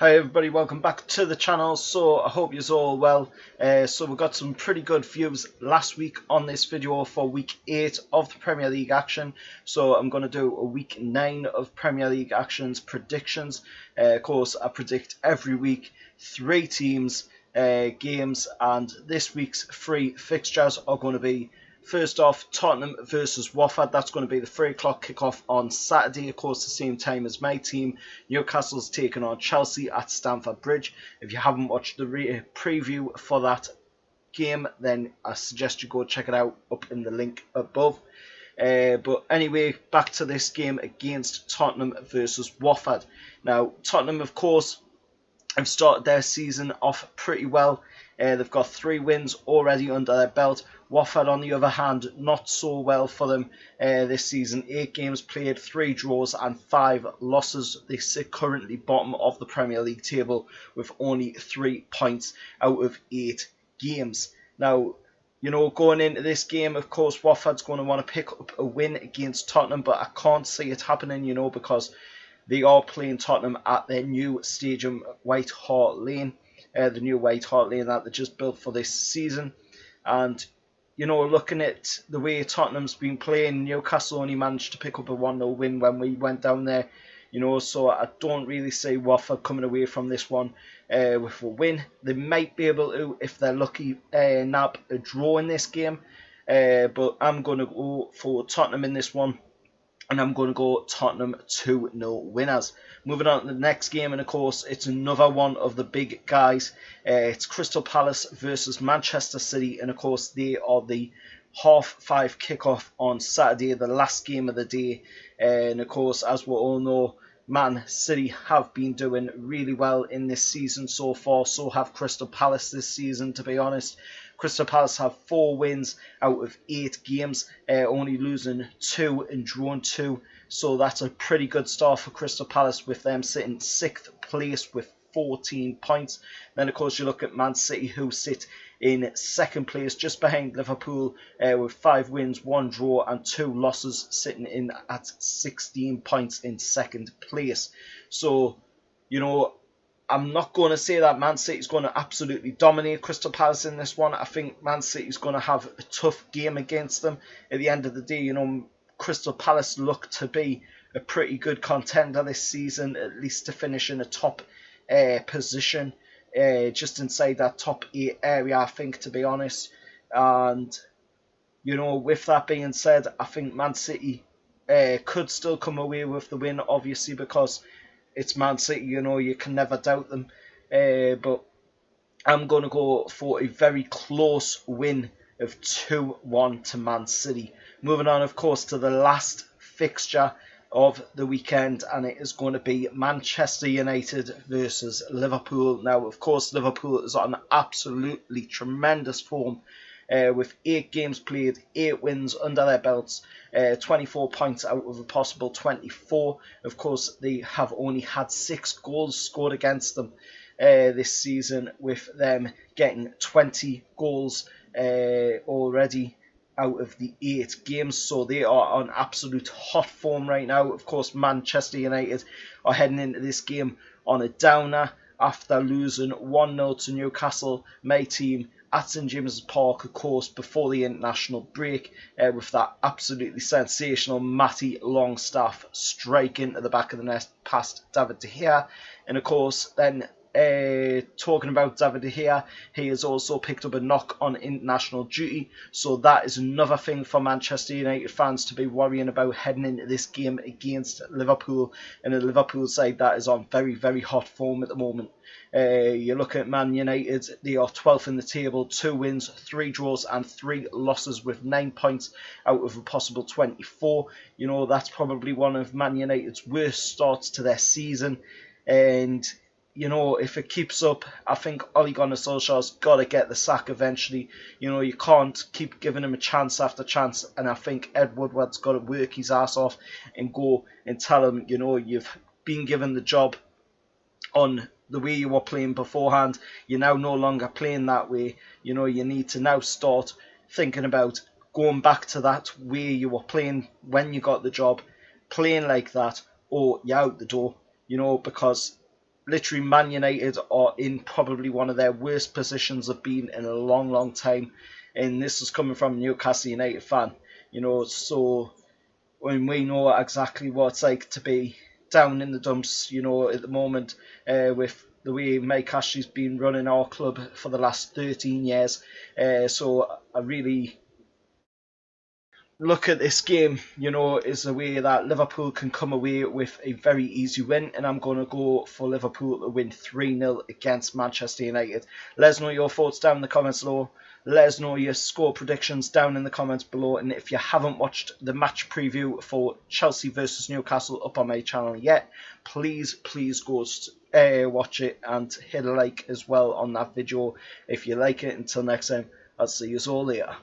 Hi everybody, welcome back to the channel. So I hope you're all well. So we got some pretty good views last week on this video for week 8 of the Premier League action. So I'm going to do a week 9 of Premier League actions predictions. Of course, I predict every week 3 teams, games, and this week's 3 fixtures are going to be, first off, Tottenham versus Wofford. That's going to be the 3 o'clock kickoff on Saturday, of course, the same time as my team. Newcastle's taking on Chelsea at Stamford Bridge. If you haven't watched the preview for that game, then I suggest you go check it out up in the link above. But anyway, back to this game against Tottenham versus Wofford. Now, Tottenham, of course, have started their season off pretty well. They've got 3 wins already under their belt. Wofford, on the other hand, not so well for them this season. 8 games played, 3 draws and 5 losses. They sit currently bottom of the Premier League table with only 3 points out of 8 games. Now, you know, going into this game, of course, Wofford's going to want to pick up a win against Tottenham, but I can't see it happening, you know, because they are playing Tottenham at their new stadium, White Hart Lane, the new White Hart Lane that they just built for this season. And, you know, looking at the way Tottenham's been playing, Newcastle only managed to pick up a 1-0 win when we went down there. You know, so I don't really see Wofford coming away from this one with a win. They might be able to, if they're lucky, nab a draw in this game. But I'm going to go for Tottenham in this one. And I'm going to go Tottenham 2-0 winners. Moving on to the next game, and of course, it's another one of the big guys. It's Crystal Palace versus Manchester City, and of course, they are the 5:30 kickoff on Saturday, the last game of the day. And of course, as we all know, Man City have been doing really well in this season so far. So have Crystal Palace this season, to be honest. Crystal Palace have 4 wins out of 8 games, only losing 2 and drawing 2. So that's a pretty good start for Crystal Palace, with them sitting 6th place with 14 points. Then, of course, you look at Man City, who sit in 2nd place, just behind Liverpool, with 5 wins, 1 draw and 2 losses, sitting in at 16 points in 2nd place. So, you know, I'm not going to say that Man City is going to absolutely dominate Crystal Palace in this one. I think Man City is going to have a tough game against them. At the end of the day, you know, Crystal Palace look to be a pretty good contender this season, at least to finish in a top position, just inside that top 8 area, I think, to be honest. And, you know, with that being said, I think Man City could still come away with the win, obviously, because it's Man City, you know, you can never doubt them. But I'm going to go for a very close win of 2-1 to Man City. Moving on, of course, to the last fixture of the weekend, and it is going to be Manchester United versus Liverpool. Now, of course, Liverpool is on absolutely tremendous form. With 8 games played, 8 wins under their belts, 24 points out of a possible 24. Of course, they have only had 6 goals scored against them this season, with them getting 20 goals already out of the 8 games. So they are on absolute hot form right now. Of course, Manchester United are heading into this game on a downer after losing 1-0 to Newcastle, my team, at St James's Park, of course, before the international break, with that absolutely sensational Matty Longstaff strike into the back of the net past David De Gea. And of course, then talking about David De Gea, he has also picked up a knock on international duty, so that is another thing for Manchester United fans to be worrying about heading into this game against Liverpool, and the Liverpool side that is on very, very hot form at the moment. You look at Man United, they are 12th in the table, 2 wins, 3 draws and 3 losses, with 9 points out of a possible 24. You know, that's probably one of Man United's worst starts to their season, and you know, if it keeps up, I think Ole Gunnar Solskjaer's got to get the sack eventually. You know, you can't keep giving him a chance after chance, and I think Ed Woodward's got to work his ass off and go and tell him, you know, you've been given the job on the way you were playing beforehand. You're now no longer playing that way. You know, you need to now start thinking about going back to that way you were playing when you got the job, playing like that, or you're out the door, you know, because literally Man United are in probably one of their worst positions they've been in a long, long time. And this is coming from a Newcastle United fan, so when we know exactly what it's like to be down in the dumps, at the moment, with the way Mike Ashley's been running our club for the last 13 years. So I really look at this game, is a way that Liverpool can come away with a very easy win, and I'm going to go for Liverpool to win 3-0 against Manchester United. Let us know your thoughts down in the comments below. Let us know your score predictions down in the comments below, and if you haven't watched the match preview for Chelsea versus Newcastle up on my channel yet, please go watch it and hit a like as well on that video if you like it. Until next time, I'll see you all later.